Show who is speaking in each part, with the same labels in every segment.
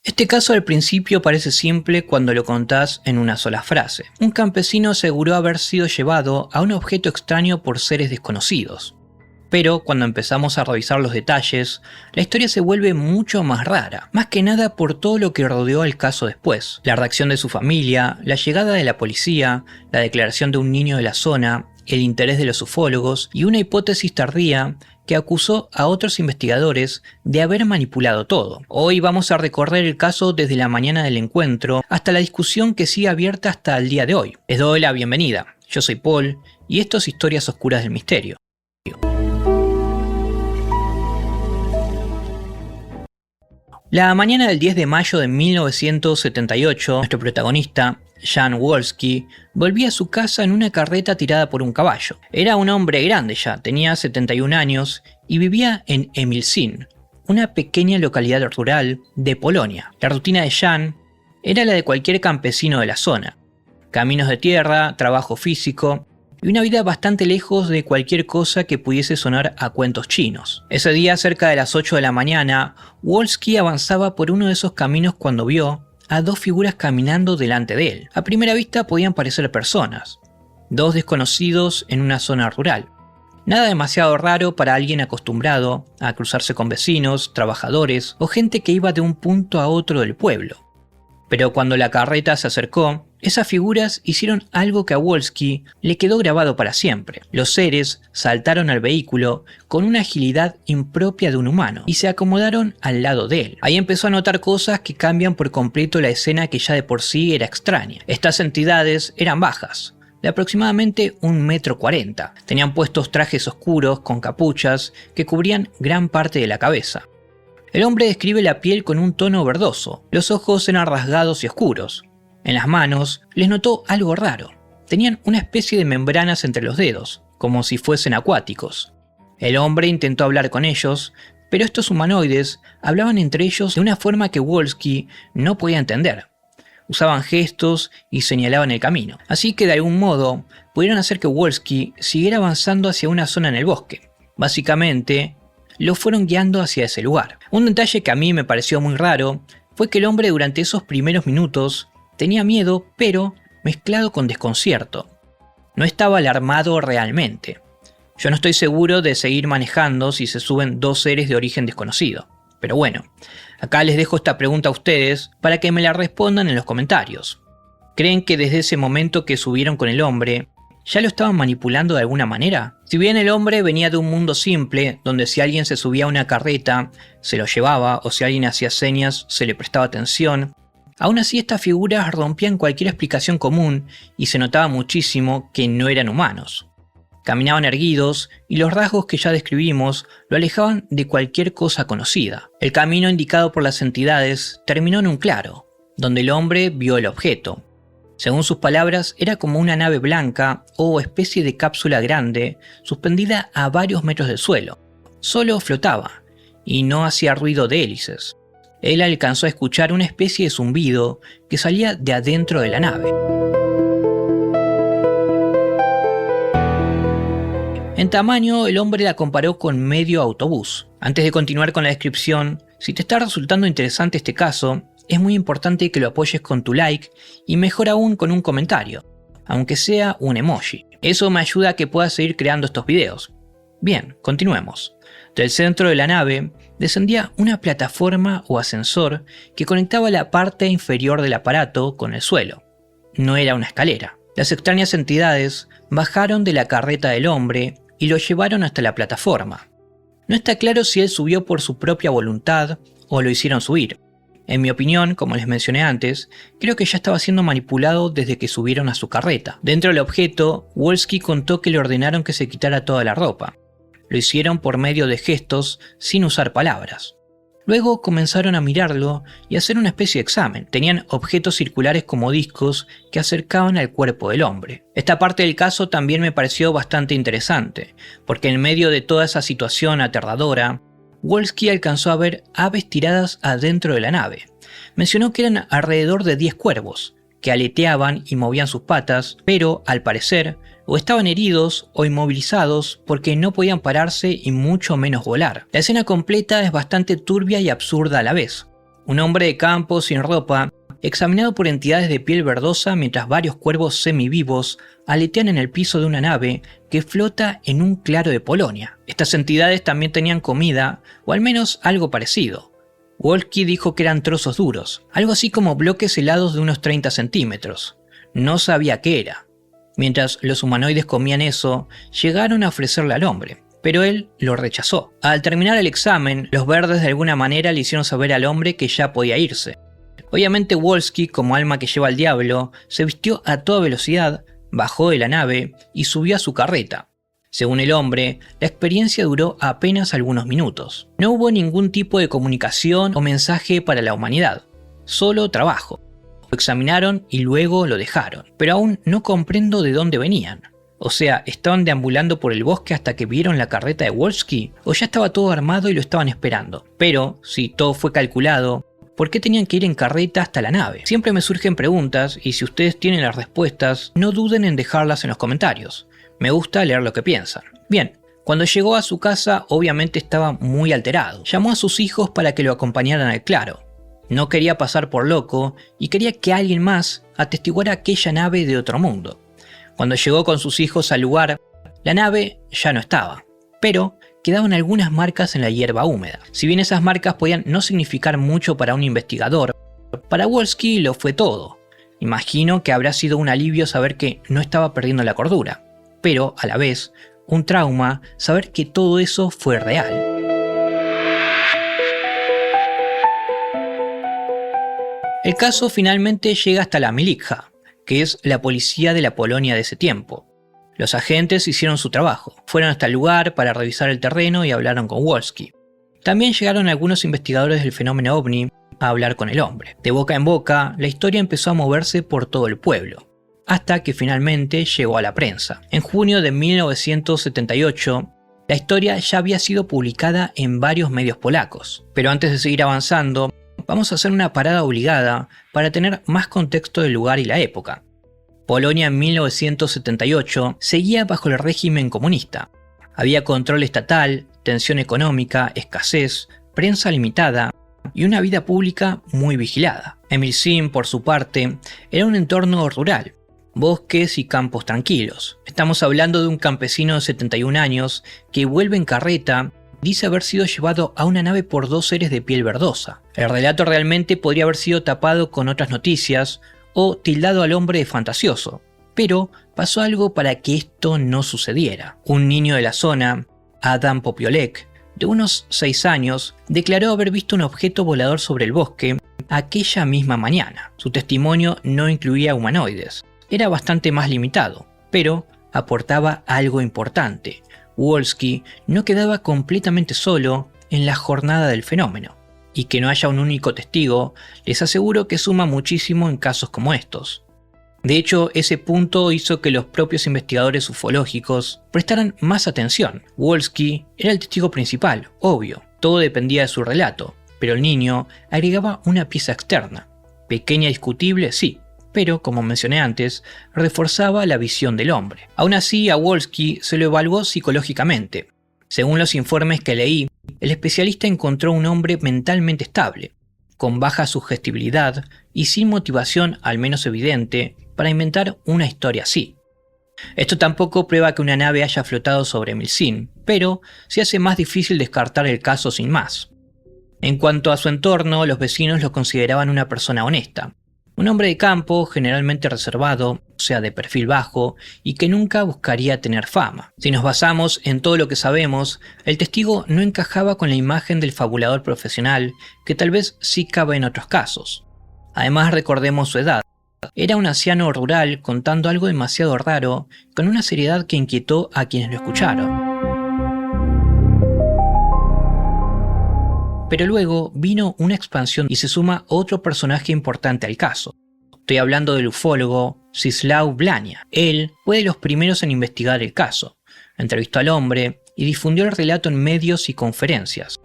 Speaker 1: Este caso al principio parece simple cuando lo contás en una sola frase. Un campesino aseguró haber sido llevado a un objeto extraño por seres desconocidos. Pero cuando empezamos a revisar los detalles, la historia se vuelve mucho más rara, más que nada por todo lo que rodeó el caso después. La reacción de su familia, la llegada de la policía, la declaración de un niño de la zona, el interés de los ufólogos y una hipótesis tardía que acusó a otros investigadores de haber manipulado todo. Hoy vamos a recorrer el caso desde la mañana del encuentro hasta la discusión que sigue abierta hasta el día de hoy. Les doy la bienvenida, yo soy Paul y esto es Historias Oscuras del Misterio. La mañana del 10 de mayo de 1978, nuestro protagonista, Jan Wolski, volvía a su casa en una carreta tirada por un caballo. Era un hombre grande ya, tenía 71 años y vivía en Emilcin, una pequeña localidad rural de Polonia. La rutina de Jan era la de cualquier campesino de la zona. Caminos de tierra, trabajo físico y una vida bastante lejos de cualquier cosa que pudiese sonar a cuentos chinos. Ese día, cerca de las 8 de la mañana, Wolski avanzaba por uno de esos caminos cuando vio a dos figuras caminando delante de él. A primera vista podían parecer personas, dos desconocidos en una zona rural. Nada demasiado raro para alguien acostumbrado a cruzarse con vecinos, trabajadores o gente que iba de un punto a otro del pueblo. Pero cuando la carreta se acercó, esas figuras hicieron algo que a Wolski le quedó grabado para siempre. Los seres saltaron al vehículo con una agilidad impropia de un humano y se acomodaron al lado de él. Ahí empezó a notar cosas que cambian por completo la escena que ya de por sí era extraña. Estas entidades eran bajas, de aproximadamente 1,40 m. Tenían puestos trajes oscuros con capuchas que cubrían gran parte de la cabeza. El hombre describe la piel con un tono verdoso, los ojos eran rasgados y oscuros. En las manos les notó algo raro. Tenían una especie de membranas entre los dedos, como si fuesen acuáticos. El hombre intentó hablar con ellos, pero estos humanoides hablaban entre ellos de una forma que Wolski no podía entender. Usaban gestos y señalaban el camino. Así que de algún modo pudieron hacer que Wolski siguiera avanzando hacia una zona en el bosque. Básicamente, lo fueron guiando hacia ese lugar. Un detalle que a mí me pareció muy raro fue que el hombre durante esos primeros minutos tenía miedo, pero mezclado con desconcierto. No estaba alarmado realmente. Yo no estoy seguro de seguir manejando si se suben dos seres de origen desconocido. Pero bueno, acá les dejo esta pregunta a ustedes para que me la respondan en los comentarios. ¿Creen que desde ese momento que subieron con el hombre, ya lo estaban manipulando de alguna manera? Si bien el hombre venía de un mundo simple, donde si alguien se subía a una carreta, se lo llevaba, o si alguien hacía señas, se le prestaba atención, aún así estas figuras rompían cualquier explicación común y se notaba muchísimo que no eran humanos. Caminaban erguidos y los rasgos que ya describimos lo alejaban de cualquier cosa conocida. El camino indicado por las entidades terminó en un claro, donde el hombre vio el objeto. Según sus palabras, era como una nave blanca o especie de cápsula grande suspendida a varios metros del suelo. Solo flotaba y no hacía ruido de hélices. Él alcanzó a escuchar una especie de zumbido que salía de adentro de la nave. En tamaño, el hombre la comparó con medio autobús. Antes de continuar con la descripción, si te está resultando interesante este caso, es muy importante que lo apoyes con tu like y mejor aún con un comentario, aunque sea un emoji. Eso me ayuda a que pueda seguir creando estos videos. Bien, continuemos. Del centro de la nave descendía una plataforma o ascensor que conectaba la parte inferior del aparato con el suelo. No era una escalera. Las extrañas entidades bajaron de la carreta del hombre y lo llevaron hasta la plataforma. No está claro si él subió por su propia voluntad o lo hicieron subir. En mi opinión, como les mencioné antes, creo que ya estaba siendo manipulado desde que subieron a su carreta. Dentro del objeto, Wolski contó que le ordenaron que se quitara toda la ropa. Lo hicieron por medio de gestos sin usar palabras. Luego comenzaron a mirarlo y a hacer una especie de examen. Tenían objetos circulares como discos que acercaban al cuerpo del hombre. Esta parte del caso también me pareció bastante interesante, porque en medio de toda esa situación aterradora, Wolski alcanzó a ver aves tiradas adentro de la nave. Mencionó que eran alrededor de 10 cuervos, que aleteaban y movían sus patas, pero, al parecer, o estaban heridos o inmovilizados porque no podían pararse y mucho menos volar. La escena completa es bastante turbia y absurda a la vez. un hombre de campo sin ropa, examinado por entidades de piel verdosa mientras varios cuervos semivivos aletean en el piso de una nave que flota en un claro de Polonia. Estas entidades también tenían comida, o al menos algo parecido. Wolski dijo que eran trozos duros, algo así como bloques helados de unos 30 centímetros. No sabía qué era. Mientras los humanoides comían eso, llegaron a ofrecerle al hombre, pero él lo rechazó. Al terminar el examen, los verdes de alguna manera le hicieron saber al hombre que ya podía irse. Obviamente Wolski, como alma que lleva al diablo, se vistió a toda velocidad, bajó de la nave y subió a su carreta. Según el hombre, la experiencia duró apenas algunos minutos. No hubo ningún tipo de comunicación o mensaje para la humanidad, solo trabajo. Lo examinaron y luego lo dejaron, pero aún no comprendo de dónde venían. O sea, ¿estaban deambulando por el bosque hasta que vieron la carreta de Wolski? ¿O ya estaba todo armado y lo estaban esperando? Pero, si todo fue calculado, ¿por qué tenían que ir en carreta hasta la nave? Siempre me surgen preguntas y si ustedes tienen las respuestas, no duden en dejarlas en los comentarios. Me gusta leer lo que piensan. Bien, cuando llegó a su casa obviamente estaba muy alterado. Llamó a sus hijos para que lo acompañaran al claro. No quería pasar por loco y quería que alguien más atestiguara aquella nave de otro mundo. Cuando llegó con sus hijos al lugar, la nave ya no estaba, pero quedaban algunas marcas en la hierba húmeda. Si bien esas marcas podían no significar mucho para un investigador, para Wolski lo fue todo. Imagino que habrá sido un alivio saber que no estaba perdiendo la cordura, pero a la vez un trauma saber que todo eso fue real. El caso finalmente llega hasta la Milicja, que es la policía de la Polonia de ese tiempo. Los agentes hicieron su trabajo, fueron hasta el lugar para revisar el terreno y hablaron con Wolski. También llegaron algunos investigadores del fenómeno ovni a hablar con el hombre. De boca en boca, la historia empezó a moverse por todo el pueblo, hasta que finalmente llegó a la prensa. En junio de 1978, la historia ya había sido publicada en varios medios polacos. Pero antes de seguir avanzando, vamos a hacer una parada obligada para tener más contexto del lugar y la época. Polonia en 1978 seguía bajo el régimen comunista. Había control estatal, tensión económica, escasez, prensa limitada y una vida pública muy vigilada. Emilsin, por su parte, era un entorno rural, bosques y campos tranquilos. Estamos hablando de un campesino de 71 años que vuelve en carreta. Dice haber sido llevado a una nave por dos seres de piel verdosa. El relato realmente podría haber sido tapado con otras noticias o tildado al hombre de fantasioso, pero pasó algo para que esto no sucediera. Un niño de la zona, Adam Popiolek, de unos 6 años, declaró haber visto un objeto volador sobre el bosque aquella misma mañana. Su testimonio no incluía humanoides, era bastante más limitado, pero aportaba algo importante. Wolski no quedaba completamente solo en la jornada del fenómeno, y que no haya un único testigo, les aseguro que suma muchísimo en casos como estos. De hecho, ese punto hizo que los propios investigadores ufológicos prestaran más atención. Wolski era el testigo principal, obvio, todo dependía de su relato, pero el niño agregaba una pieza externa. Pequeña y discutible, sí, pero, como mencioné antes, reforzaba la visión del hombre. Aún así, a Wolski se lo evaluó psicológicamente. Según los informes que leí, el especialista encontró un hombre mentalmente estable, con baja sugestibilidad y sin motivación al menos evidente para inventar una historia así. Esto tampoco prueba que una nave haya flotado sobre Emilsin, pero sí hace más difícil descartar el caso sin más. En cuanto a su entorno, los vecinos lo consideraban una persona honesta. Un hombre de campo, generalmente reservado, o sea de perfil bajo, y que nunca buscaría tener fama. Si nos basamos en todo lo que sabemos, el testigo no encajaba con la imagen del fabulador profesional, que tal vez sí cabe en otros casos. Además, recordemos su edad. Era un anciano rural contando algo demasiado raro, con una seriedad que inquietó a quienes lo escucharon. Pero luego vino una expansión y se suma otro personaje importante al caso. Estoy hablando del ufólogo Czesław Blania. Él fue de los primeros en investigar el caso, entrevistó al hombre y difundió el relato en medios y conferencias.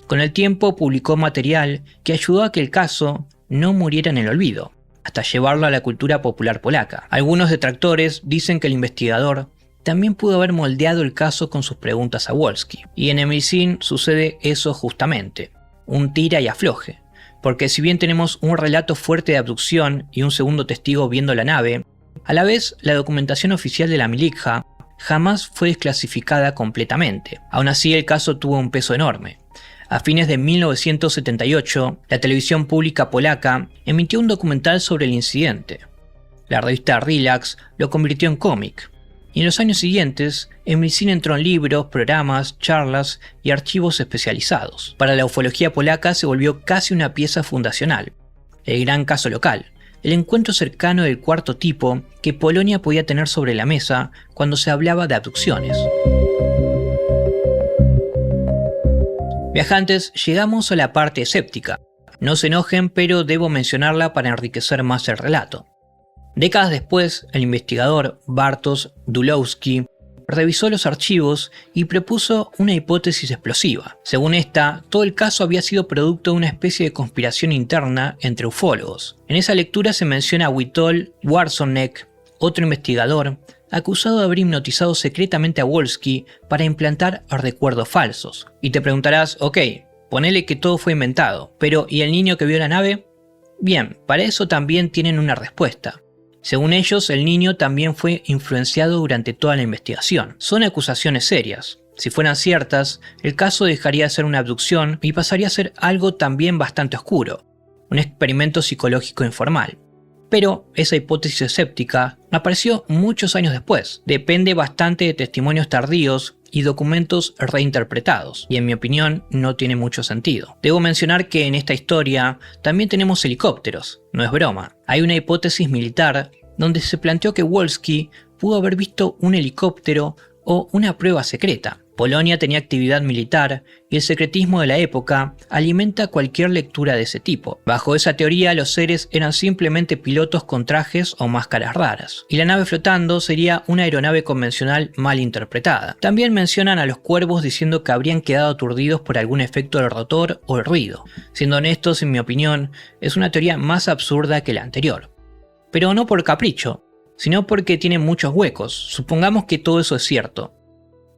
Speaker 1: Con el tiempo publicó material que ayudó a que el caso no muriera en el olvido, hasta llevarlo a la cultura popular polaca. Algunos detractores dicen que el investigador también pudo haber moldeado el caso con sus preguntas a Wolski. Y en Emilsin sucede eso justamente, un tira y afloje. porque si bien tenemos un relato fuerte de abducción y un segundo testigo viendo la nave, a la vez la documentación oficial de la Milikha jamás fue desclasificada completamente. Aún así, el caso tuvo un peso enorme. A fines de 1978, la televisión pública polaca emitió un documental sobre el incidente. La revista Relax lo convirtió en cómic. Y en los años siguientes, Emilsin entró en libros, programas, charlas y archivos especializados. Para la ufología polaca se volvió casi una pieza fundacional. El gran caso local. El encuentro cercano del cuarto tipo que Polonia podía tener sobre la mesa cuando se hablaba de abducciones. Viajantes, llegamos a la parte escéptica. No se enojen, pero debo mencionarla para enriquecer más el relato. Décadas después, el investigador Bartosz Dulowski revisó los archivos y propuso una hipótesis explosiva. Según esta, todo el caso había sido producto de una especie de conspiración interna entre ufólogos. En esa lectura se menciona a Witold Warzonek, otro investigador, acusado de haber hipnotizado secretamente a Wolski para implantar recuerdos falsos. Y te preguntarás, ok, ponele que todo fue inventado, pero ¿y el niño que vio la nave? Bien, para eso también tienen una respuesta. Según ellos, el niño también fue influenciado durante toda la investigación. Son acusaciones serias. Si fueran ciertas, el caso dejaría de ser una abducción y pasaría a ser algo también bastante oscuro, un experimento psicológico informal. Pero esa hipótesis escéptica apareció muchos años después. Depende bastante de testimonios tardíos y documentos reinterpretados, y en mi opinión no tiene mucho sentido. Debo mencionar que en esta historia también tenemos helicópteros, no es broma. Hay una hipótesis militar donde se planteó que Wolski pudo haber visto un helicóptero o una prueba secreta. Polonia tenía actividad militar y el secretismo de la época alimenta cualquier lectura de ese tipo. Bajo esa teoría, los seres eran simplemente pilotos con trajes o máscaras raras, y la nave flotando sería una aeronave convencional mal interpretada. También mencionan a los cuervos diciendo que habrían quedado aturdidos por algún efecto del rotor o el ruido. Siendo honestos, en mi opinión, es una teoría más absurda que la anterior. Pero no por capricho, sino porque tiene muchos huecos. Supongamos que todo eso es cierto.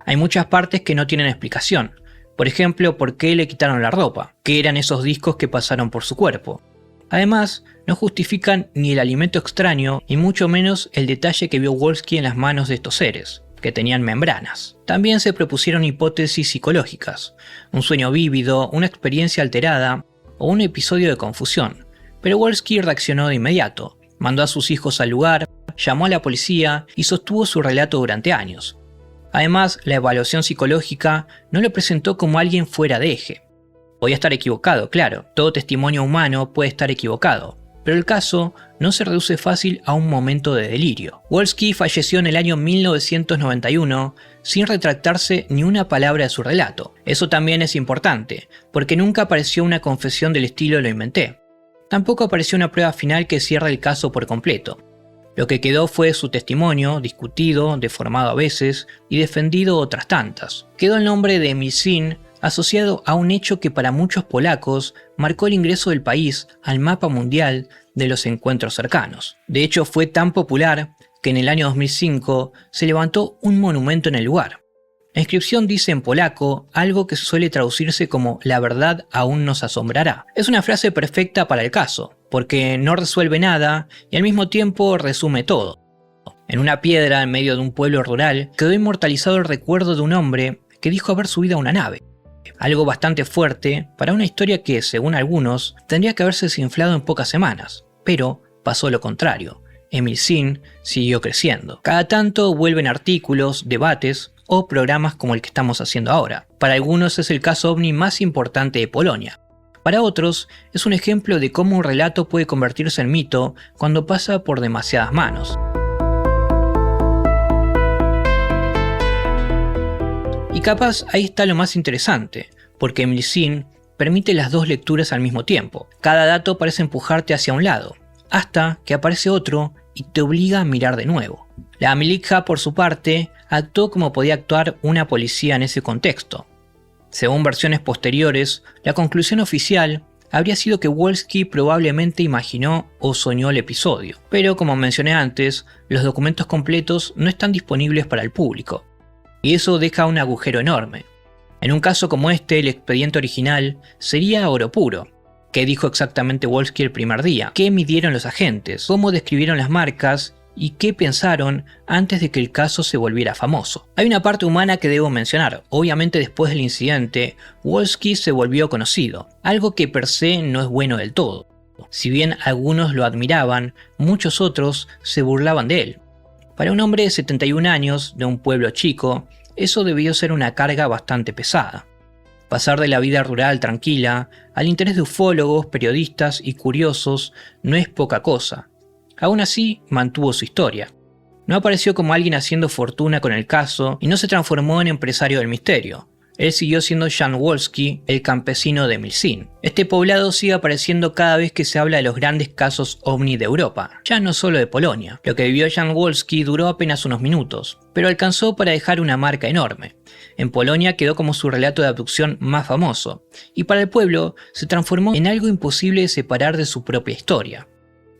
Speaker 1: Hay muchas partes que no tienen explicación. Por ejemplo, ¿por qué le quitaron la ropa? ¿Qué eran esos discos que pasaron por su cuerpo? Además, no justifican ni el alimento extraño y mucho menos el detalle que vio Wolski en las manos de estos seres, que tenían membranas. También se propusieron hipótesis psicológicas, un sueño vívido, una experiencia alterada o un episodio de confusión. Pero Wolski reaccionó de inmediato, mandó a sus hijos al lugar, llamó a la policía y sostuvo su relato durante años. Además, la evaluación psicológica no lo presentó como alguien fuera de eje. Podía estar equivocado, claro, todo testimonio humano puede estar equivocado, pero el caso no se reduce fácil a un momento de delirio. Wolski falleció en el año 1991 sin retractarse ni una palabra de su relato. Eso también es importante, porque nunca apareció una confesión del estilo "lo inventé". Tampoco apareció una prueba final que cierre el caso por completo. Lo que quedó fue su testimonio, discutido, deformado a veces y defendido otras tantas. Quedó el nombre de Emilsin asociado a un hecho que para muchos polacos marcó el ingreso del país al mapa mundial de los encuentros cercanos. De hecho, fue tan popular que en el año 2005 se levantó un monumento en el lugar. La inscripción dice en polaco algo que suele traducirse como "la verdad aún nos asombrará". Es una frase perfecta para el caso, porque no resuelve nada y al mismo tiempo resume todo. En una piedra en medio de un pueblo rural quedó inmortalizado el recuerdo de un hombre que dijo haber subido a una nave. Algo bastante fuerte para una historia que, según algunos, tendría que haberse desinflado en pocas semanas, pero pasó lo contrario. Emilsin siguió creciendo. Cada tanto vuelven artículos, debates o programas como el que estamos haciendo ahora. Para algunos es el caso ovni más importante de Polonia. Para otros es un ejemplo de cómo un relato puede convertirse en mito cuando pasa por demasiadas manos. Y capaz ahí está lo más interesante, porque Emilsin permite las dos lecturas al mismo tiempo. Cada dato parece empujarte hacia un lado, hasta que aparece otro y te obliga a mirar de nuevo. La Milikha, por su parte, actuó como podía actuar una policía en ese contexto. Según versiones posteriores, la conclusión oficial habría sido que Wolski probablemente imaginó o soñó el episodio, pero como mencioné antes, los documentos completos no están disponibles para el público, y eso deja un agujero enorme. En un caso como este, el expediente original sería oro puro, ¿Qué dijo exactamente Wolski el primer día? ¿Qué midieron los agentes? ¿Cómo describieron las marcas? ¿Y qué pensaron antes de que el caso se volviera famoso? Hay una parte humana que debo mencionar. Obviamente después del incidente, Wolski se volvió conocido, algo que per se no es bueno del todo. Si bien algunos lo admiraban, muchos otros se burlaban de él. Para un hombre de 71 años, de un pueblo chico, eso debió ser una carga bastante pesada. Pasar de la vida rural tranquila al interés de ufólogos, periodistas y curiosos no es poca cosa. Aún así, mantuvo su historia. No apareció como alguien haciendo fortuna con el caso y no se transformó en empresario del misterio. Él siguió siendo Jan Wolski, el campesino de Milsin. Este poblado sigue apareciendo cada vez que se habla de los grandes casos ovni de Europa, ya no solo de Polonia. Lo que vivió Jan Wolski duró apenas unos minutos, pero alcanzó para dejar una marca enorme. En Polonia quedó como su relato de abducción más famoso, y para el pueblo se transformó en algo imposible de separar de su propia historia.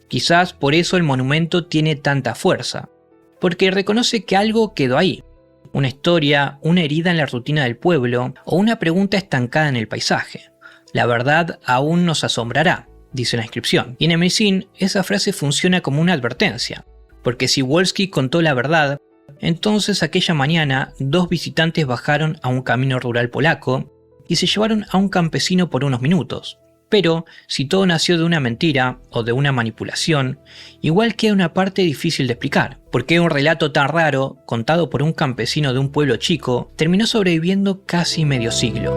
Speaker 1: Quizás por eso el monumento tiene tanta fuerza, porque reconoce que algo quedó ahí. Una historia, una herida en la rutina del pueblo o una pregunta estancada en el paisaje. La verdad aún nos asombrará, dice la inscripción. Y en Milsin esa frase funciona como una advertencia, porque si Wolski contó la verdad, entonces aquella mañana 2 visitantes bajaron a un camino rural polaco y se llevaron a un campesino por unos minutos. Pero si todo nació de una mentira o de una manipulación, igual queda una parte difícil de explicar. ¿Por qué un relato tan raro, contado por un campesino de un pueblo chico, terminó sobreviviendo casi medio siglo?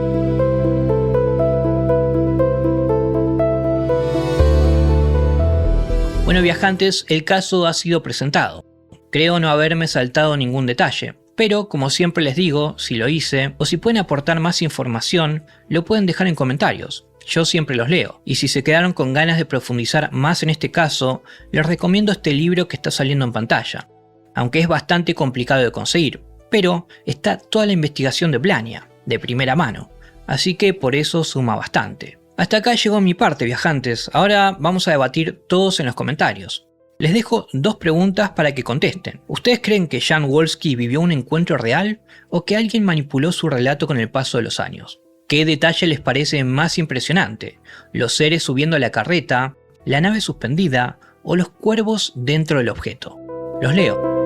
Speaker 1: Bueno, viajantes, el caso ha sido presentado. Creo no haberme saltado ningún detalle. Pero, como siempre les digo, si lo hice, o si pueden aportar más información, lo pueden dejar en comentarios. Yo siempre los leo, y si se quedaron con ganas de profundizar más en este caso, les recomiendo este libro que está saliendo en pantalla, aunque es bastante complicado de conseguir, pero está toda la investigación de Blania, de primera mano, así que por eso suma bastante. Hasta acá llegó mi parte, viajantes, ahora vamos a debatir todos en los comentarios. Les dejo 2 preguntas para que contesten. ¿Ustedes creen que Jan Wolski vivió un encuentro real o que alguien manipuló su relato con el paso de los años? ¿Qué detalle les parece más impresionante? ¿Los seres subiendo a la carreta, la nave suspendida o los cuervos dentro del objeto? Los leo.